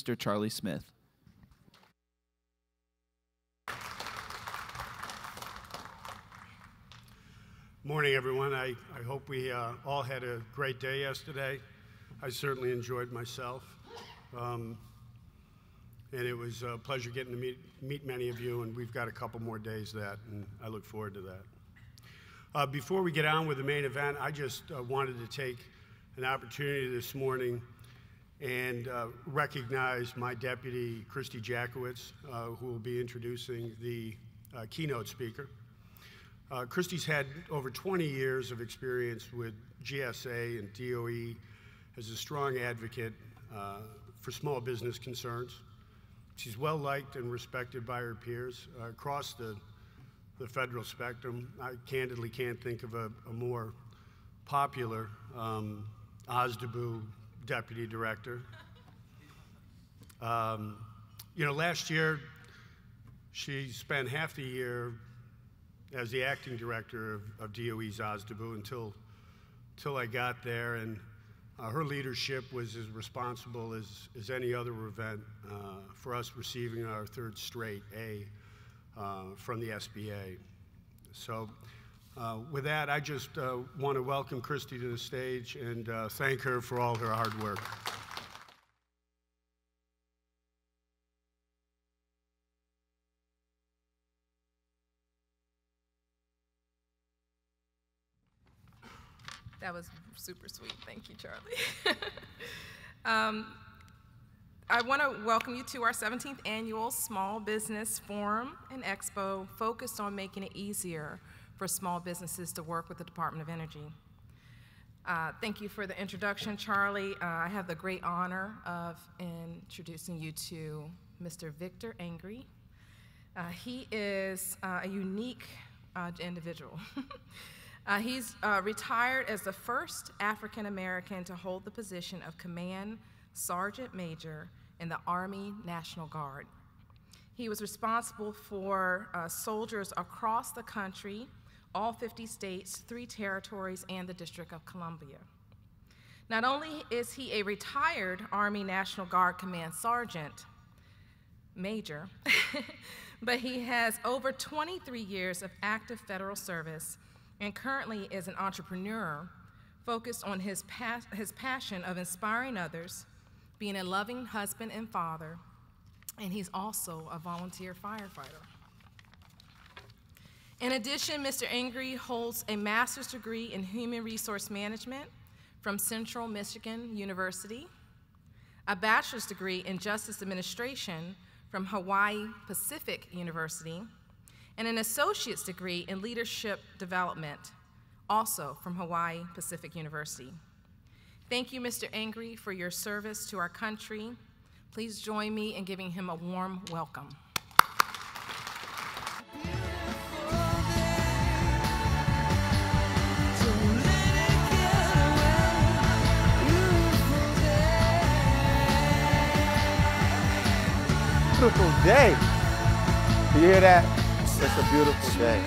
Mr. Charlie Smith. Morning, everyone. I hope we all had a great day yesterday. I certainly enjoyed myself. And it was a pleasure getting to meet many of you, and we've got a couple more days of that, and I look forward to that. Before we get on with the main event, I just wanted to take an opportunity this morning and recognize my deputy, Christy Jackowitz, who will be introducing the keynote speaker. Christy's had over 20 years of experience with GSA and DOE as a strong advocate for small business concerns. She's well liked and respected by her peers across the federal spectrum. I candidly can't think of a more popular OSDBU deputy director. You know, last year she spent half the year as the acting director of DOE's OSDBU until I got there, and her leadership was as responsible as any other event for us receiving our third straight A from the SBA. So with that, I just want to welcome Christy to the stage and thank her for all her hard work. That was super sweet. Thank you, Charlie. I want to welcome you to our 17th annual Small Business Forum and Expo focused on making it easier for small businesses to work with the Department of Energy. Thank you for the introduction, Charlie. I have the great honor of introducing you to Mr. Victor Angry. He is a unique individual. He's retired as the first African American to hold the position of Command Sergeant Major in the Army National Guard. He was responsible for soldiers across the country, all 50 states, 3 territories, and the District of Columbia. Not only is he a retired Army National Guard Command Sergeant Major, but he has over 23 years of active federal service and currently is an entrepreneur focused on his passion of inspiring others, being a loving husband and father, and he's also a volunteer firefighter. In addition, Mr. Angry holds a master's degree in human resource management from Central Michigan University, a bachelor's degree in justice administration from Hawaii Pacific University, and an associate's degree in leadership development, also from Hawaii Pacific University. Thank you, Mr. Angry, for your service to our country. Please join me in giving him a warm welcome. Beautiful day. Do you hear that? It's a beautiful day.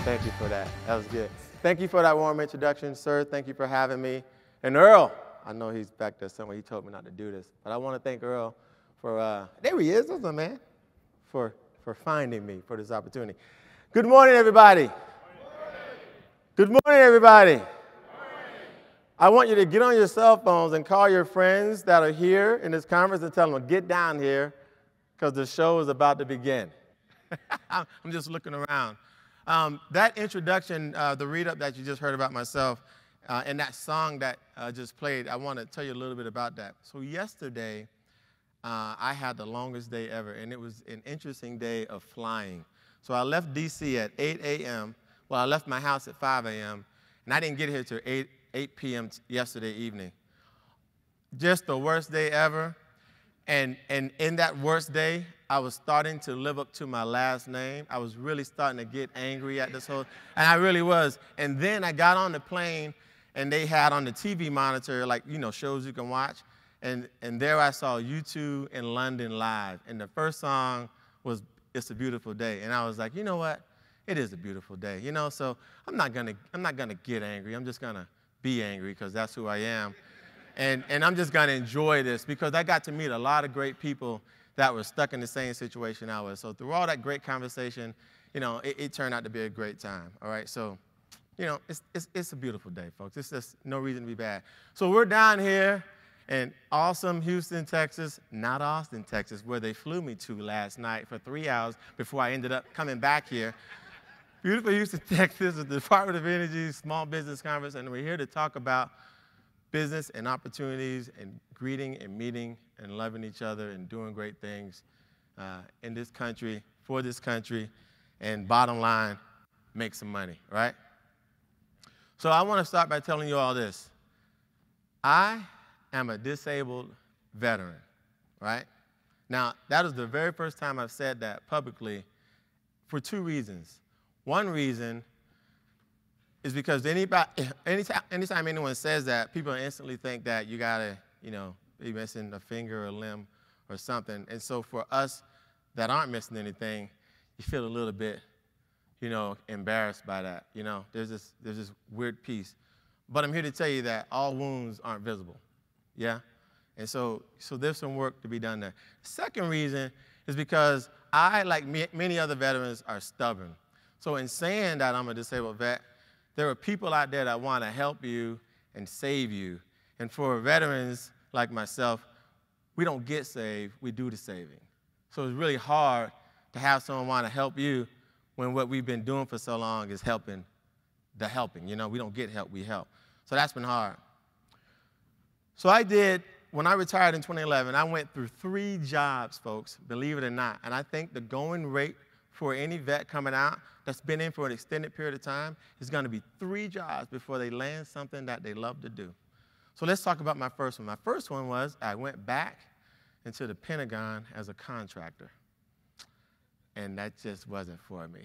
Thank you for that. That was good. Thank you for that warm introduction, sir. Thank you for having me. And Earl, I know he's back there somewhere. He told me not to do this. But I want to thank Earl for, there he is, that's a man, for finding me for this opportunity. Good morning, everybody. Good morning, everybody. Good morning. I want you to get on your cell phones and call your friends that are here in this conference and tell them to get down here because the show is about to begin. I'm just looking around. That introduction, the read-up that you just heard about myself, and that song that just played, I want to tell you a little bit about that. So yesterday, I had the longest day ever, and it was an interesting day of flying. So I left D.C. at 8 a.m. Well, I left my house at 5 a.m., and I didn't get here till 8 p.m. yesterday evening. Just the worst day ever. And in that worst day, I was starting to live up to my last name. I was really starting to get angry at this whole, and I really was. And then I got on the plane, and they had on the TV monitor, like, you know, shows you can watch. And there I saw U2 in London live. And the first song was It's a Beautiful Day. And I was like, you know what? It is a beautiful day, you know? So I'm not gonna get angry. I'm just gonna be angry because that's who I am. And I'm just going to enjoy this because I got to meet a lot of great people that were stuck in the same situation I was. So through all that great conversation, it turned out to be a great time, all right? So, it's a beautiful day, folks. It's just no reason to be bad. So we're down here in awesome Houston, Texas, not Austin, Texas, where they flew me to last night for 3 hours before I ended up coming back here. Beautiful Houston, Texas, the Department of Energy Small Business Conference, and we're here to talk about business and opportunities and greeting and meeting and loving each other and doing great things in this country, for this country, and bottom line, make some money, right? So I want to start by telling you all this. I am a disabled veteran, right? Now, that is the very first time I've said that publicly for 2 reasons. One reason is because anytime anyone says that, people instantly think that you got to, be missing a finger or a limb or something. And so for us that aren't missing anything, you feel a little bit, embarrassed by that. There's this weird piece. But I'm here to tell you that all wounds aren't visible, yeah? And so there's some work to be done there. Second reason is because I, like many other veterans, are stubborn. So in saying that I'm a disabled vet, there are people out there that want to help you and save you. And for veterans like myself, we don't get saved, we do the saving. So it's really hard to have someone want to help you when what we've been doing for so long is helping the helping. We don't get help, we help. So that's been hard. So when I retired in 2011, I went through 3 jobs, folks, believe it or not. And I think the going rate for any vet coming out that's been in for an extended period of time is going to be 3 jobs before they land something that they love to do. So let's talk about my first one. My first one was I went back into the Pentagon as a contractor. And that just wasn't for me,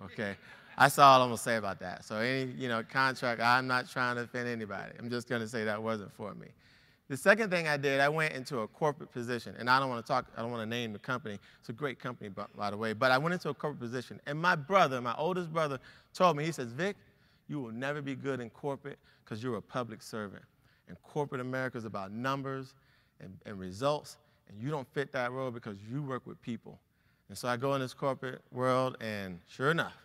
okay? That's all I'm going to say about that. So any, contract, I'm not trying to offend anybody. I'm just going to say that wasn't for me. The second thing I did, I went into a corporate position. And I don't want to name the company. It's a great company, by the way. But I went into a corporate position. And my brother, my oldest brother, told me, he says, Vic, you will never be good in corporate because you're a public servant. And corporate America is about numbers and results. And you don't fit that role because you work with people. And so I go in this corporate world, and sure enough,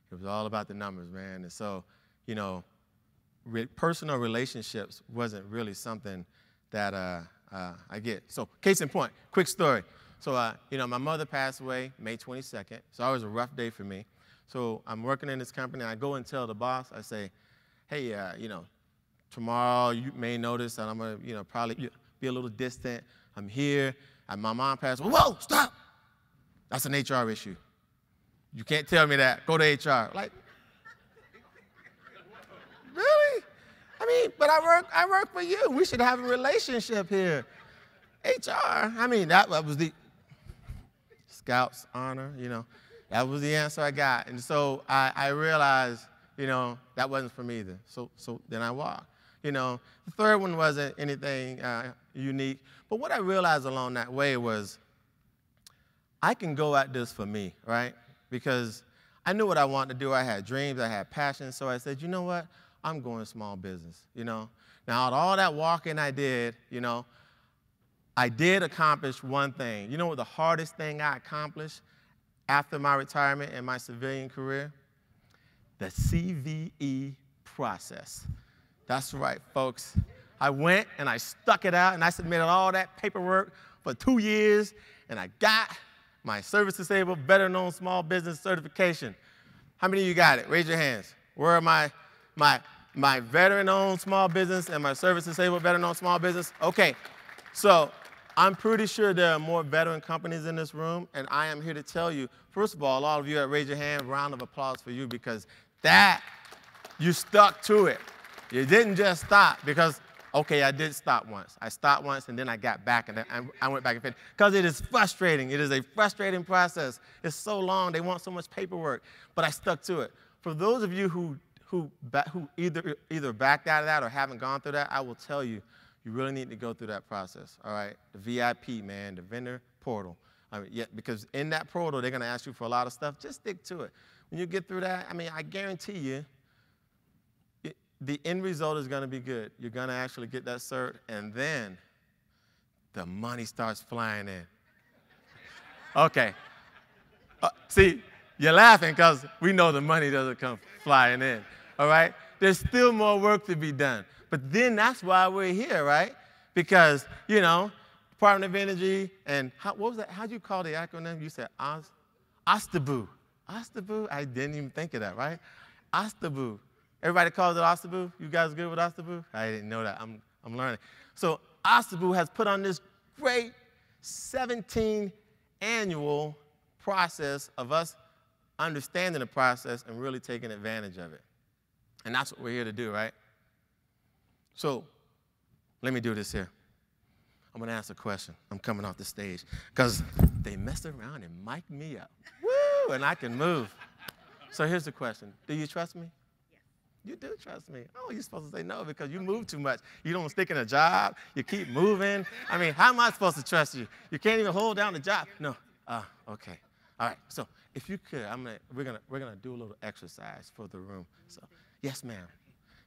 it was all about the numbers, man. And so, personal relationships wasn't really something that I get. So case in point, quick story. So, my mother passed away May 22nd. So it was a rough day for me. So I'm working in this company, and I go and tell the boss, I say, hey, tomorrow you may notice that I'm going to, probably be a little distant. I'm here, and my mom passed away. Whoa, stop. That's an HR issue. You can't tell me that. Go to HR. Like, really? But I work for you. We should have a relationship here. HR. That was the Scout's honor, That was the answer I got. And so I realized, that wasn't for me either. So then I walked. The third one wasn't anything unique. But what I realized along that way was I can go at this for me, right? Because I knew what I wanted to do. I had dreams. I had passion. So I said, you know what? I'm going small business, Now, out of all that walking I did, I did accomplish one thing. You know what the hardest thing I accomplished after my retirement in my civilian career? The CVE process. That's right, folks. I went and I stuck it out, and I submitted all that paperwork for 2 years, and I got my service-disabled, better-known small business certification. How many of you got it? Raise your hands. Where are my veteran-owned small business and my service-disabled, veteran-owned small business? Okay, so I'm pretty sure there are more veteran companies in this room, and I am here to tell you, first of all of you that raise your hand, round of applause for you, because you stuck to it. You didn't just stop because, okay, I did stop once. I stopped once, and then I got back, and I went back and finished. Because it is frustrating. It is a frustrating process. It's so long. They want so much paperwork. But I stuck to it. For those of you who either backed out of that or haven't gone through that, I will tell you, you really need to go through that process, all right? The VIP, man, the vendor portal. Because in that portal, they're going to ask you for a lot of stuff. Just stick to it. When you get through that, I guarantee you, the end result is going to be good. You're going to actually get that cert, and then the money starts flying in. Okay. See, you're laughing because we know the money doesn't come flying in, all right? There's still more work to be done. But then that's why we're here, right? Because, you know, Department of Energy and, what was that? How'd you call the acronym? You said OSTABU. OSTABU? I didn't even think of that, right? OSTABU. Everybody calls it OSTABU? You guys good with OSTABU? I didn't know that. I'm learning. So OSTABU has put on this great 17 annual process of us understanding the process and really taking advantage of it. And that's what we're here to do, right? So let me do this here. I'm going to ask a question. I'm coming off the stage because they messed around and mic'd me up. Woo! And I can move. So here's the question. Do you trust me? Yes. You do trust me. Oh, you're supposed to say no because you move too much. You don't stick in a job. You keep moving. I mean, how am I supposed to trust you? You can't even hold down the job. No. Okay. All right. So if you could, we're gonna do a little exercise for the room. So yes, ma'am.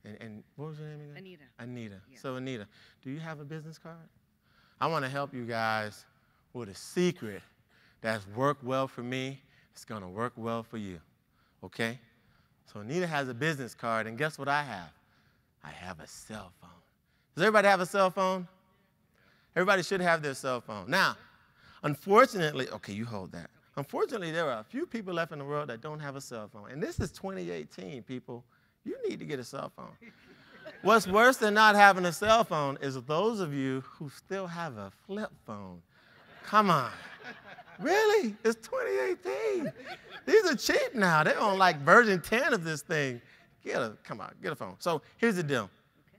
And what was your name again? Anita. Anita. Yeah. So Anita, do you have a business card? I want to help you guys with a secret that's worked well for me. It's going to work well for you, okay? So Anita has a business card, and guess what I have? I have a cell phone. Does everybody have a cell phone? Everybody should have their cell phone. Now, unfortunately, okay, you hold that. Unfortunately, there are a few people left in the world that don't have a cell phone, and this is 2018, people. You need to get a cell phone. What's worse than not having a cell phone is those of you who still have a flip phone. Come on. Really? It's 2018. These are cheap now. They're on like version 10 of this thing. Come on, get a phone. So here's the deal. Okay.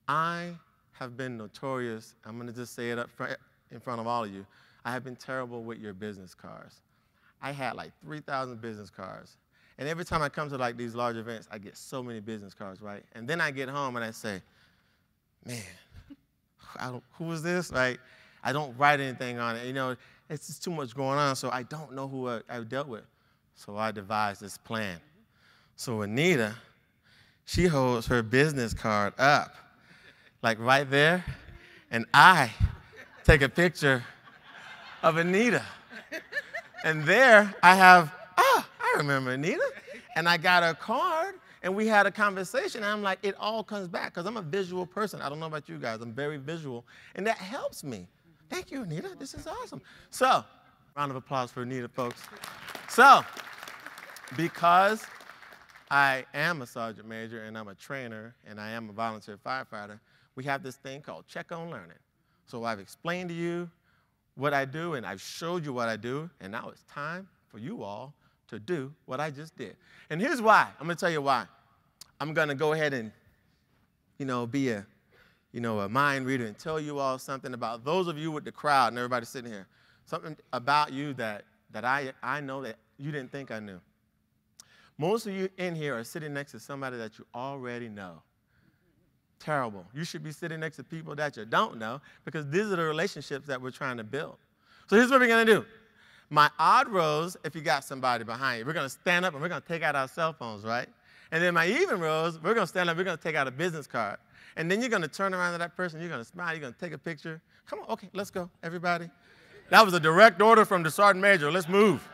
I have been notorious. I'm going to just say it up front, in front of all of you. I have been terrible with your business cards. I had like 3,000 business cards. And every time I come to like these large events, I get so many business cards, right? And then I get home and I say, man, who is this, right? I don't write anything on it. You know, it's just too much going on, so I don't know who I dealt with. So I devised this plan. So Anita, she holds her business card up, like right there, and I take a picture of Anita. And there I have, I remember Anita, and I got her card, and we had a conversation, and I'm like, it all comes back, because I'm a visual person. I don't know about you guys. I'm very visual, and that helps me. Thank you, Anita. This is awesome. So, round of applause for Anita, folks. So, because I am a sergeant major, and I'm a trainer, and I am a volunteer firefighter, we have this thing called Check on Learning. So I've explained to you what I do, and I've showed you what I do, and now it's time for you all to do what I just did. And here's why. I'm going to tell you why. I'm going to go ahead and, be a mind reader and tell you all something about those of you with the crowd and everybody sitting here, something about you that I know that you didn't think I knew. Most of you in here are sitting next to somebody that you already know. Terrible. You should be sitting next to people that you don't know, because these are the relationships that we're trying to build. So here's what we're going to do. My odd rows, if you got somebody behind you, we're going to stand up and we're going to take out our cell phones, right? And then my even rows, we're going to stand up, we're going to take out a business card. And then you're going to turn around to that person, you're going to smile, you're going to take a picture. Come on, okay, let's go, everybody. That was a direct order from the sergeant major. Let's move.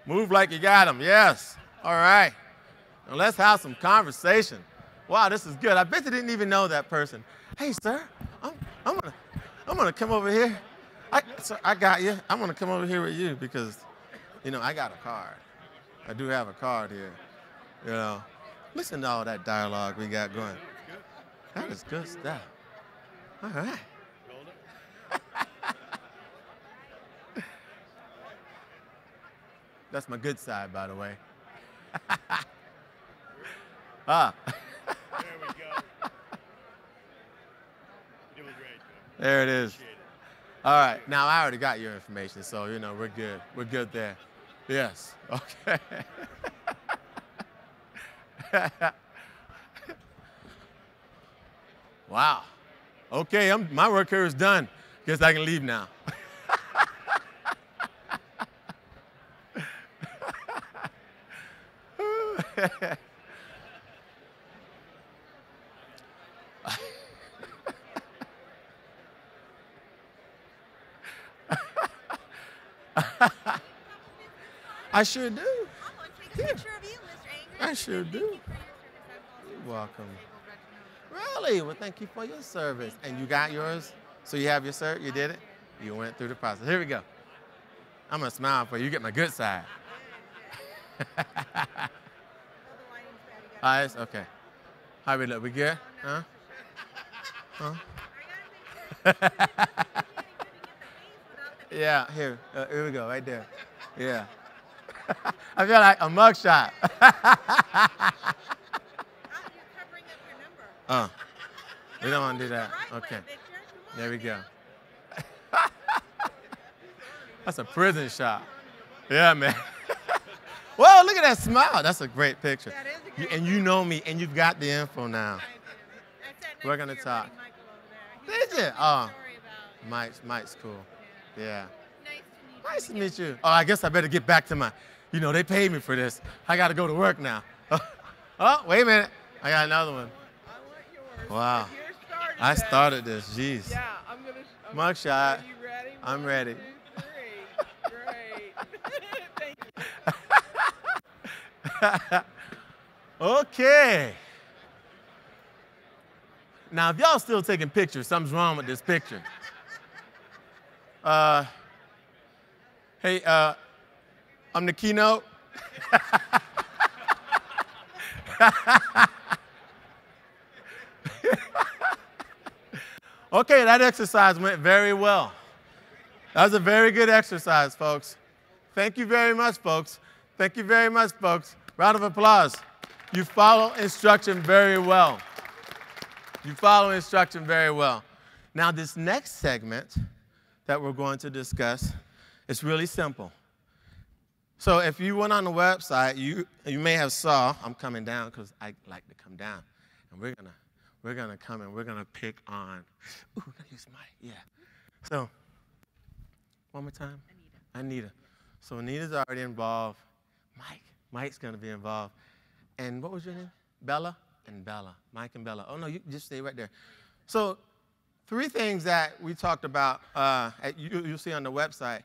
Move like you got them, yes. All right. Now let's have some conversation. Wow, this is good. I bet you didn't even know that person. Hey, sir, I'm gonna come over here. Sir, I got you. I'm gonna come over here with you because, I got a card. I do have a card here. Listen to all that dialogue we got going. That is good stuff. All right. That's my good side, by the way. There we go. It was great. There it is. All right. Now, I already got your information, so, we're good. We're good there. Yes. Okay. Wow. Okay, my work here is done. Guess I can leave now. I sure do. I want to take a picture of you, Mr. Anger. I sure do. Thank you for your service. You're welcome. Really? Well, thank you for your service. And you got yours? So you have your cert? You did it? You went through the process. Here we go. I'm going to smile for you. You get my good side. All right, okay. How we look? We good? Huh? Huh? Yeah, here we go, right there. Yeah. I feel like a mugshot. You're covering up your number. We don't want to do that. Right way, Okay. Victor. Come There on, we go. man. That's a prison shot. Yeah, man. Whoa, look at that smile. That's a great picture. That is a great And you know me, and you've got the info now. I do. I sat next We're gonna to your talk. buddy Michael over there. He Did told you? me a Oh. story about- Mike's cool. Yeah. Nice to meet you. Nice to meet you. Oh, I guess I better get back to my, they paid me for this. I got to go to work now. Oh, wait a minute. I got another one. I want yours. Wow. If you're started I that- started this. Jeez. Yeah, I'm gonna. Mugshot. Are you ready? I'm 1, ready. 2, 3. Great. Thank you. Okay. Now, if y'all still taking pictures, something's wrong with this picture. Hey, I'm the Keynote. Okay, that exercise went very well. That was a very good exercise, folks. Thank you very much, folks. Thank you very much, folks. Round of applause. You follow instruction very well. You follow instruction very well. Now, this next segment that we're going to discuss is really simple. So if you went on the website, you may have saw, I'm coming down because I like to come down, and we're gonna come and we're gonna pick on, ooh, I gotta use my, yeah. So, one more time. Anita. So Anita's already involved. Mike's gonna be involved. And what was your name? Bella? And Bella. Mike and Bella. Oh no, you just stay right there. So 3 things that we talked about, you'll see on the website,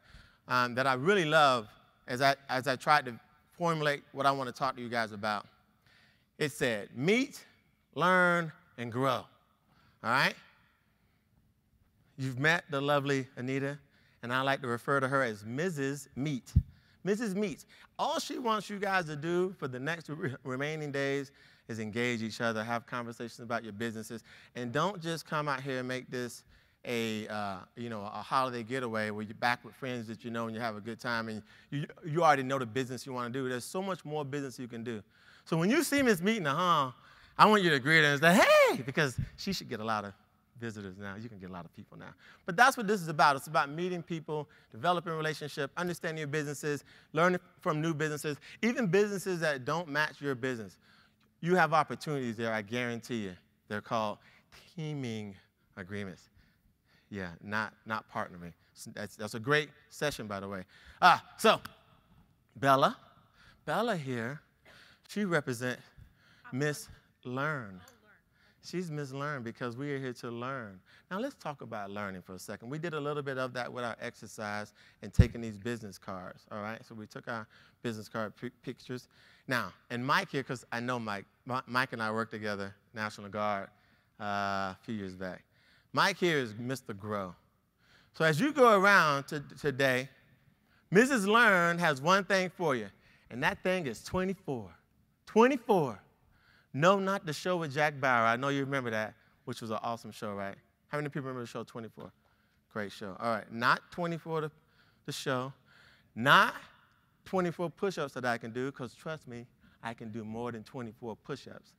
that I really love as I tried to formulate what I want to talk to you guys about. It said, meet, learn, and grow. All right? You've met the lovely Anita, and I like to refer to her as Mrs. Meet. Mrs. Meet. All she wants you guys to do for the next remaining days is engage each other, have conversations about your businesses, and don't just come out here and make this a holiday getaway where you're back with friends that you know and you have a good time and you already know the business you want to do. There's so much more business you can do. So when you see Miss Meet in the hall, I want you to greet her and say, hey, because she should get a lot of visitors now. You can get a lot of people now. But that's what this is about. It's about meeting people, developing relationships, understanding your businesses, learning from new businesses, even businesses that don't match your business. You have opportunities there, I guarantee you. They're called teaming agreements. Yeah, not partnering. That's a great session, by the way. So Bella here, she represents Miss Learn. She's Miss Learn because we are here to learn. Now let's talk about learning for a second. We did a little bit of that with our exercise and taking these business cards, all right? So we took our business card pictures. Now, and Mike here, because I know Mike and I worked together, National Guard, a few years back. Mike here is Mr. Grow. So as you go around today, Mrs. Learn has one thing for you, and that thing is 24. 24. No, not the show with Jack Bauer. I know you remember that, which was an awesome show, right? How many people remember the show 24? Great show. All right, not 24 the show, not 24 push-ups that I can do, because trust me, I can do more than 24 push-ups.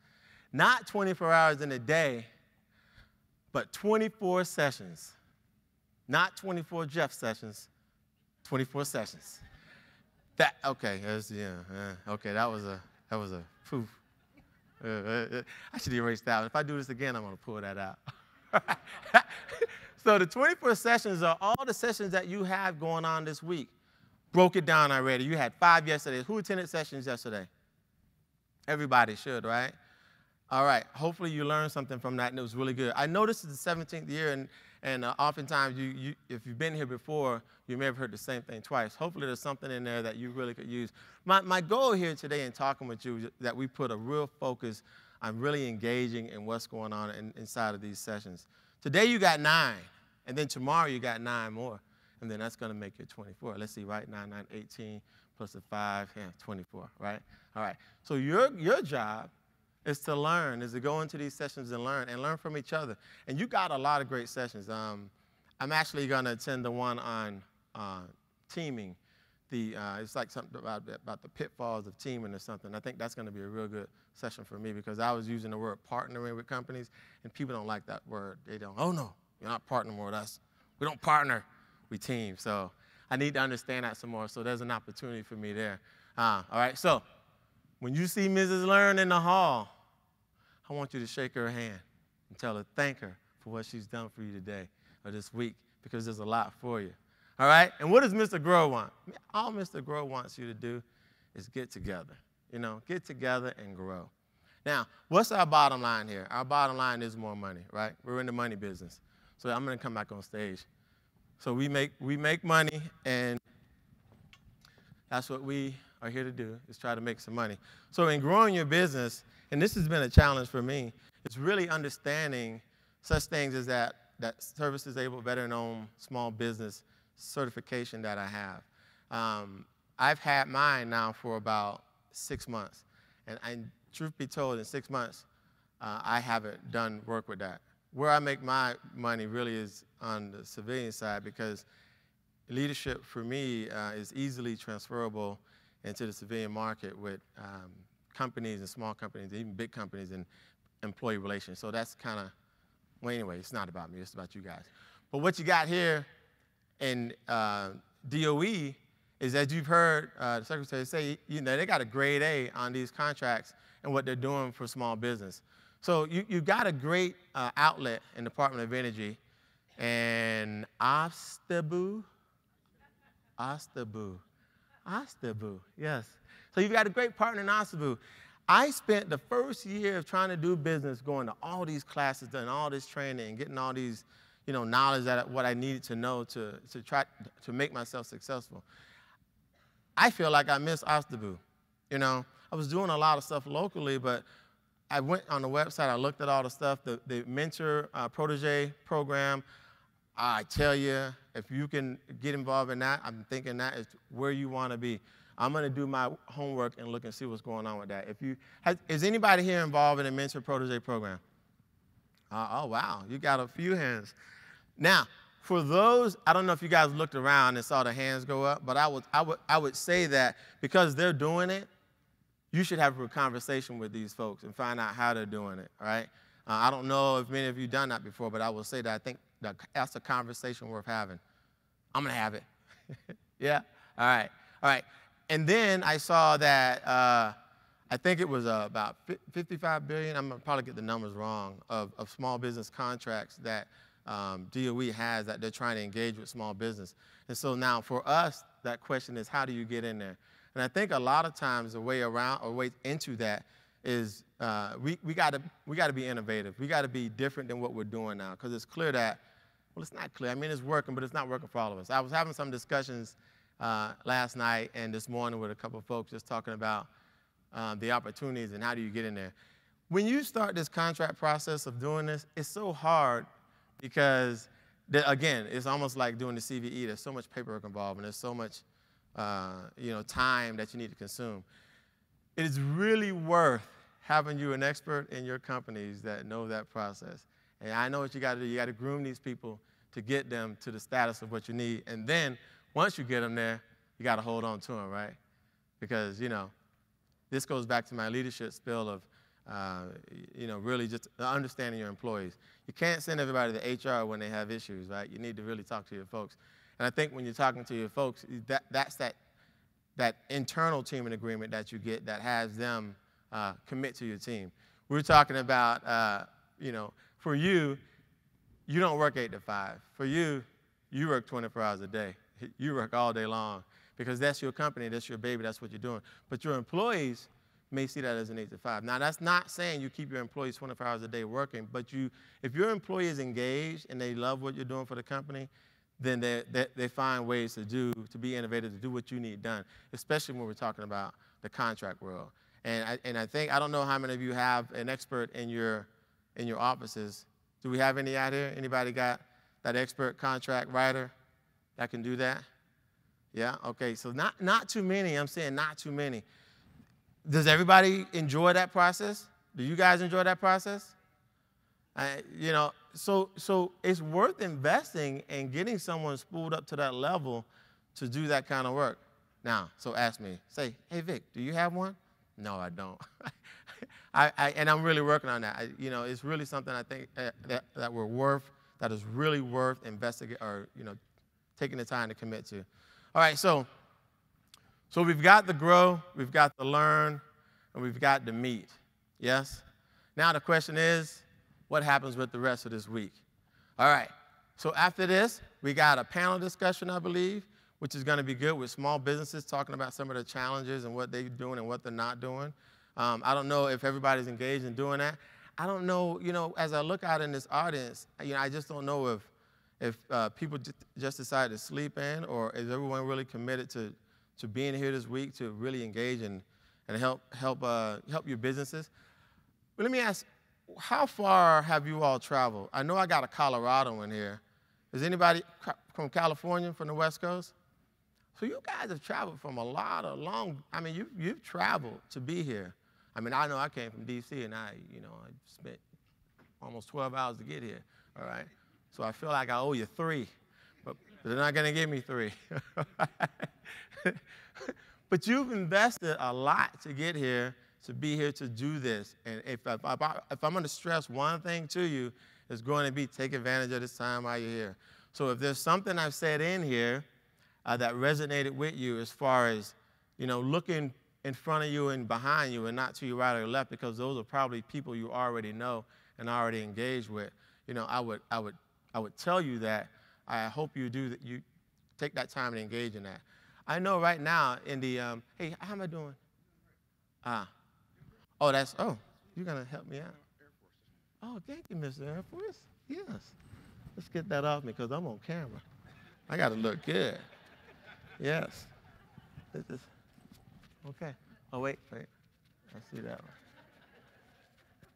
Not 24 hours in a day, but 24 sessions. Not 24 Jeff sessions, 24 sessions. Okay, that was a poof. I should erase that. If I do this again, I'm going to pull that out. So the 24 sessions are all the sessions that you have going on this week. Broke it down already. You had 5 yesterday. Who attended sessions yesterday? Everybody should, right? All right. Hopefully you learned something from that, and it was really good. I know this is the 17th year, And oftentimes, if you've been here before, you may have heard the same thing twice. Hopefully, there's something in there that you really could use. My goal here today in talking with you is that we put a real focus on really engaging in what's going on inside of these sessions. Today, you got 9, and then tomorrow, you got 9 more. And then that's going to make it 24. Let's see, right? 9, 9, 18, plus a 5, 24, right? All right. So your job is to learn, is to go into these sessions and learn from each other. And you got a lot of great sessions. I'm actually going to attend the one on teaming. It's like something about the pitfalls of teaming or something. I think that's going to be a real good session for me because I was using the word partnering with companies, and people don't like that word. They don't, oh, no, you're not partnering with us. We don't partner, we team. So I need to understand that some more, so there's an opportunity for me there. All right, so when you see Mrs. Learn in the hall, I want you to shake her hand and tell her, thank her for what she's done for you today or this week, because there's a lot for you. All right? And what does Mr. Grow want? All Mr. Grow wants you to do is get together. Get together and grow. Now, what's our bottom line here? Our bottom line is more money, right? We're in the money business. So I'm going to come back on stage. So we make money, and that's what we are here to do, is try to make some money. So in growing your business, and this has been a challenge for me, it's really understanding such things as that Services Able Veteran-Owned Small Business certification that I have. I've had mine now for about 6 months. And truth be told, in 6 months, I haven't done work with that. Where I make my money really is on the civilian side, because leadership for me is easily transferable into the civilian market with companies and small companies, even big companies, and employee relations. So that's kind of, well, anyway, it's not about me, it's about you guys. But what you got here in DOE is, as you've heard the Secretary say, they got a grade A on these contracts and what they're doing for small business. So you've got a great outlet in the Department of Energy, and Ostabu, yes. So you've got a great partner in Ostabu. I spent the first year of trying to do business going to all these classes, doing all this training, and getting all these knowledge that what I needed to know to try to make myself successful. I feel like I missed Ostabu. I was doing a lot of stuff locally, but I went on the website, I looked at all the stuff, the mentor protege program. I tell you, if you can get involved in that, I'm thinking that is where you want to be. I'm going to do my homework and look and see what's going on with that. Is anybody here involved in a mentor protege program? Oh, wow, you got a few hands. Now, for those, I don't know if you guys looked around and saw the hands go up, but I would say that because they're doing it, you should have a conversation with these folks and find out how they're doing it, all right? I don't know if many of you have done that before, but I will say that I think that's a conversation worth having. I'm going to have it. Yeah? All right. All right. And then I saw that I think it was about 55 billion, I'm going to probably get the numbers wrong, of small business contracts that DOE has that they're trying to engage with small business. And so now for us, that question is, how do you get in there? And I think a lot of times the way around or way into that is we got to be innovative. We got to be different than what we're doing now, because it's clear that, well, it's not clear. I mean, it's working, but it's not working for all of us. I was having some discussions last night and this morning with a couple of folks just talking about the opportunities and how do you get in there. When you start this contract process of doing this, it's so hard because, again, it's almost like doing the CVE. There's so much paperwork involved, and there's so much time that you need to consume. It is really worth having you an expert in your companies that know that process. And I know what you got to do. You got to groom these people to get them to the status of what you need. And then once you get them there, you got to hold on to them, right? Because, this goes back to my leadership spill of, really just understanding your employees. You can't send everybody to HR when they have issues, right? You need to really talk to your folks. And I think when you're talking to your folks, that's that internal teaming agreement that you get that has them commit to your team. We're talking about, for you, you don't work 8 to 5. For you, you work 24 hours a day. You work all day long because that's your company, that's your baby, that's what you're doing. But your employees, may see that as an 8 to 5. Now, that's not saying you keep your employees 24 hours a day working, but if your employee is engaged and they love what you're doing for the company, then they find ways to be innovative, to do what you need done, especially when we're talking about the contract world. And I think, I don't know how many of you have an expert in your offices. Do we have any out here? Anybody got that expert contract writer that can do that? Yeah, okay, so not too many. I'm saying not too many. Does everybody enjoy that process? Do you guys enjoy that process? You know, so it's worth investing and getting someone spooled up to that level to do that kind of work. Now, so ask me, say, hey, Vic, do you have one? No, I don't. And I'm really working on that. You know, it's really something I think that is really worth investigating or, you know, taking the time to commit to. All right, so we've got the grow, we've got the learn, and we've got the meet. Yes? Now the question is, what happens with the rest of this week? All right, so after this, we got a panel discussion, I believe, which is going to be good with small businesses talking about some of the challenges and what they're doing and what they're not doing. I don't know if everybody's engaged in doing that. I don't know, you know, as I look out in this audience, you know, I just don't know if people just decide to sleep in, or is everyone really committed to being here this week to really engage and help your businesses. But let me ask, how far have you all traveled? I know I got a Colorado in here. Is anybody from California, from the West Coast? So you guys have traveled from a lot of you've traveled to be here. I mean, I know I came from D.C. and I spent almost 12 hours to get here, all right? So I feel like I owe you 3, but they're not going to give me 3. But you've invested a lot to get here, to be here to do this. And if I'm going to stress one thing to you, it's going to be take advantage of this time while you're here. So if there's something I've said in here that resonated with you as far as, you know, looking in front of you and behind you and not to your right or your left, because those are probably people you already know and already engaged with, you know, I would tell you that. I hope you do that. You take that time and engage in that. I know right now in the hey, how am I doing? You're gonna help me out. Oh, thank you, Mr. Air Force. Yes. Let's get that off me because I'm on camera. I gotta look good. Yes. This is okay. Oh wait. I see that one.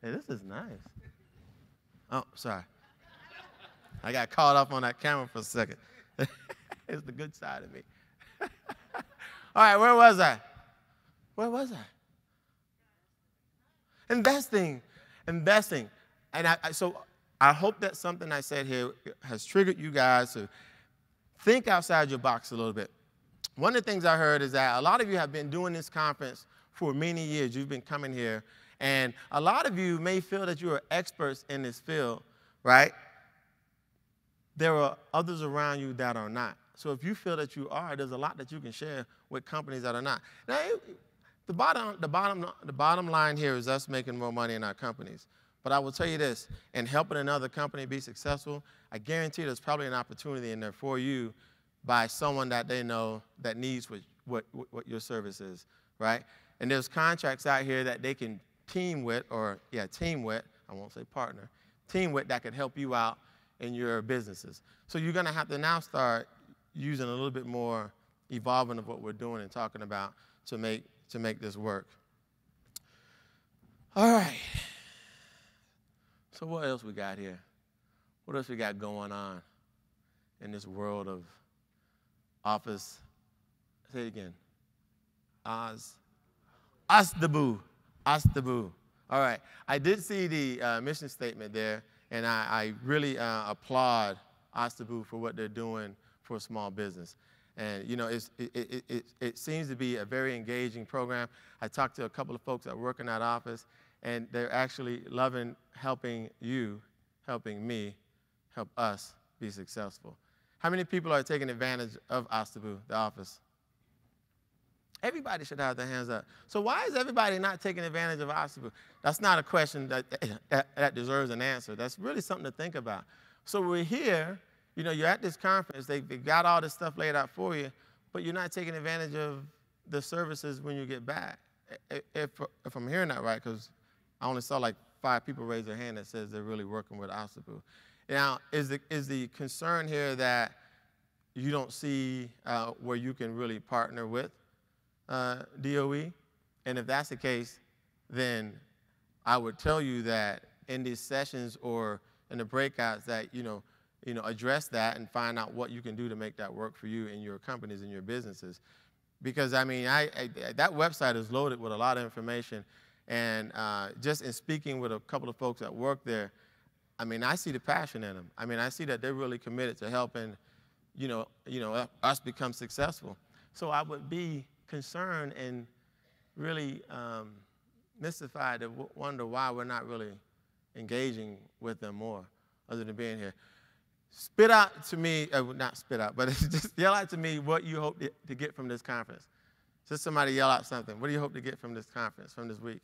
Hey, this is nice. Oh, sorry. I got caught up on that camera for a second. It's the good side of me. All right, where was I? Investing. And so I hope that something I said here has triggered you guys to think outside your box a little bit. One of the things I heard is that a lot of you have been doing this conference for many years. You've been coming here. And a lot of you may feel that you are experts in this field, right? There are others around you that are not. So if you feel that you are, there's a lot that you can share with companies that are not. Now, the bottom line here is us making more money in our companies. But I will tell you this, in helping another company be successful, I guarantee there's probably an opportunity in there for you by someone that they know that needs what your service is, right? And there's contracts out here that they can team with, I won't say partner, team with that can help you out in your businesses. So you're going to have to now start using a little bit more evolving of what we're doing and talking about to make this work. All right. So what else we got here? What else we got going on in this world of office? Say it again. Ostabu. All right. I did see the mission statement there, and I really applaud Ostabu for what they're doing for a small business. And, you know, it seems to be a very engaging program. I talked to a couple of folks that work in that office, and they're actually loving helping you, helping me, help us be successful. How many people are taking advantage of Ostabu, the office? Everybody should have their hands up. So why is everybody not taking advantage of Ostabu? That's not a question that deserves an answer. That's really something to think about. So we're here. You know, you're at this conference, they've got all this stuff laid out for you, but you're not taking advantage of the services when you get back. if I'm hearing that right, because I only saw like 5 people raise their hand that says they're really working with OSTABU. Now, is the concern here that you don't see where you can really partner with DOE? And if that's the case, then I would tell you that in these sessions or in the breakouts that, address that and find out what you can do to make that work for you and your companies and your businesses. Because, I mean, that website is loaded with a lot of information. And just in speaking with a couple of folks that work there, I mean, I see the passion in them. I mean, I see that they're really committed to helping, us become successful. So I would be concerned and really mystified to wonder why we're not really engaging with them more other than being here. Spit out to me, not spit out, but just yell out to me what you hope to get from this conference. Just somebody yell out something. What do you hope to get from this conference, from this week?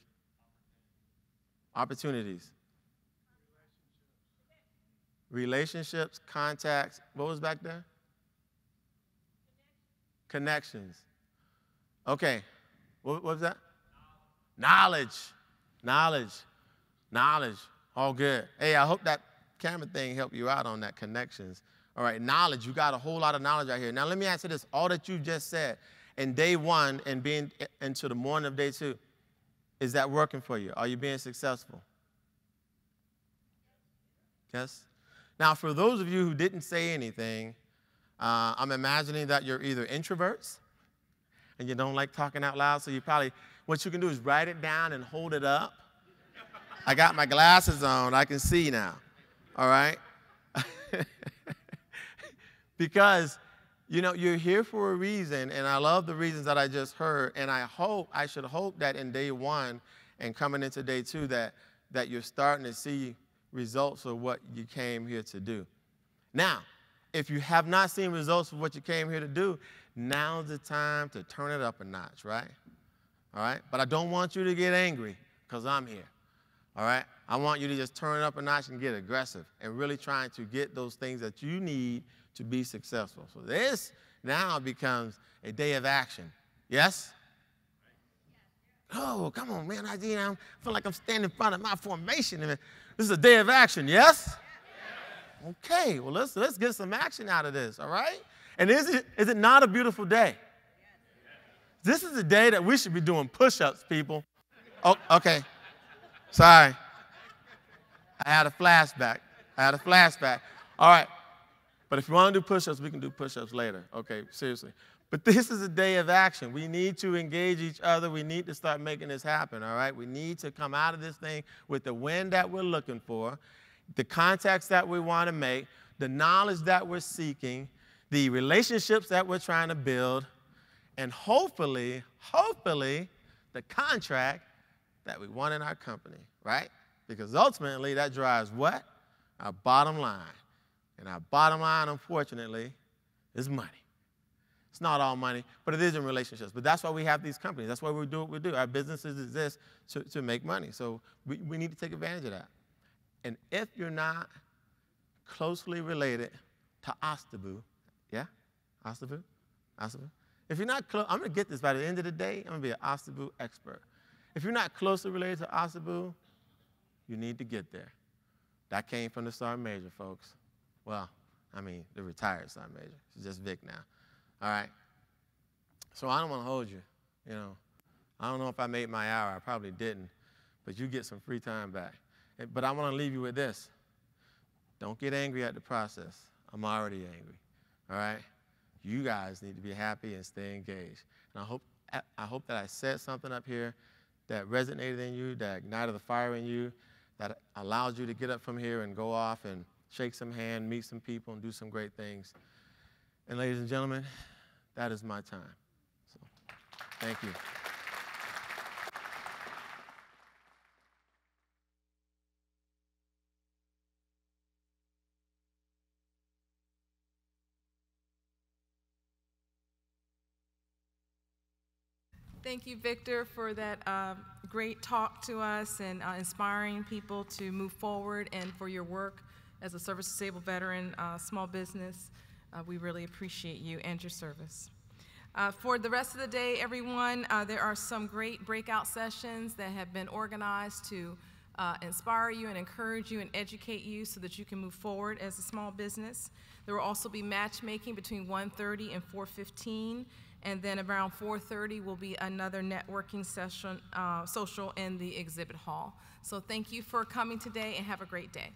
Opportunities. Relationships, contacts. What was back there? Connections. Okay. What was that? Knowledge. Knowledge. Knowledge. All good. Hey, I hope that camera thing helped you out on that connections. All right, knowledge. You got a whole lot of knowledge out here. Now, let me ask you this. All that you just said in day 1 and being into the morning of day 2, is that working for you? Are you being successful? Yes? Now, for those of you who didn't say anything, I'm imagining that you're either introverts and you don't like talking out loud, so you probably, what you can do is write it down and hold it up. I got my glasses on. I can see now. All right? Because, you're here for a reason, and I love the reasons that I just heard, and I should hope that in day 1 and coming into day 2 that you're starting to see results of what you came here to do. Now, if you have not seen results of what you came here to do, now's the time to turn it up a notch, right? All right? But I don't want you to get angry because I'm here. All right? I want you to just turn it up a notch and get aggressive and really trying to get those things that you need to be successful. So this now becomes a day of action. Yes? Oh, come on, man. I feel like I'm standing in front of my formation. This is a day of action, yes? Okay, well, let's get some action out of this, all right? And is it not a beautiful day? This is a day that we should be doing push-ups, people. Oh, okay. Sorry. I had a flashback. All right. But if you want to do push-ups, we can do push-ups later. Okay, seriously. But this is a day of action. We need to engage each other. We need to start making this happen, all right? We need to come out of this thing with the win that we're looking for, the contacts that we want to make, the knowledge that we're seeking, the relationships that we're trying to build, and hopefully, the contract that we want in our company, right? Because ultimately, that drives what? Our bottom line. And our bottom line, unfortunately, is money. It's not all money, but it is in relationships. But that's why we have these companies. That's why we do what we do. Our businesses exist to make money. So we need to take advantage of that. And if you're not closely related to OSTABU, yeah? OSTABU? If you're not close, I'm going to get this by the end of the day, I'm going to be an OSTABU expert. If you're not closely related to OSTABU, you need to get there. That came from the Sergeant Major, folks. Well, I mean, the retired Sergeant Major. She's just Vic now. All right? So I don't want to hold you, I don't know if I made my hour. I probably didn't. But you get some free time back. But I want to leave you with this. Don't get angry at the process. I'm already angry. All right? You guys need to be happy and stay engaged. And I hope that I said something up here that resonated in you, that ignited the fire in you, that allowed you to get up from here and go off and shake some hand, meet some people, and do some great things. And ladies and gentlemen, that is my time. So, thank you. Thank you, Victor, for that great talk to us and inspiring people to move forward, and for your work as a service-disabled veteran small business. We really appreciate you and your service. For the rest of the day, everyone, there are some great breakout sessions that have been organized to inspire you and encourage you and educate you so that you can move forward as a small business. There will also be matchmaking between 1:30 and 4:15, and then around 4:30 will be another networking session, social in the exhibit hall. So thank you for coming today and have a great day.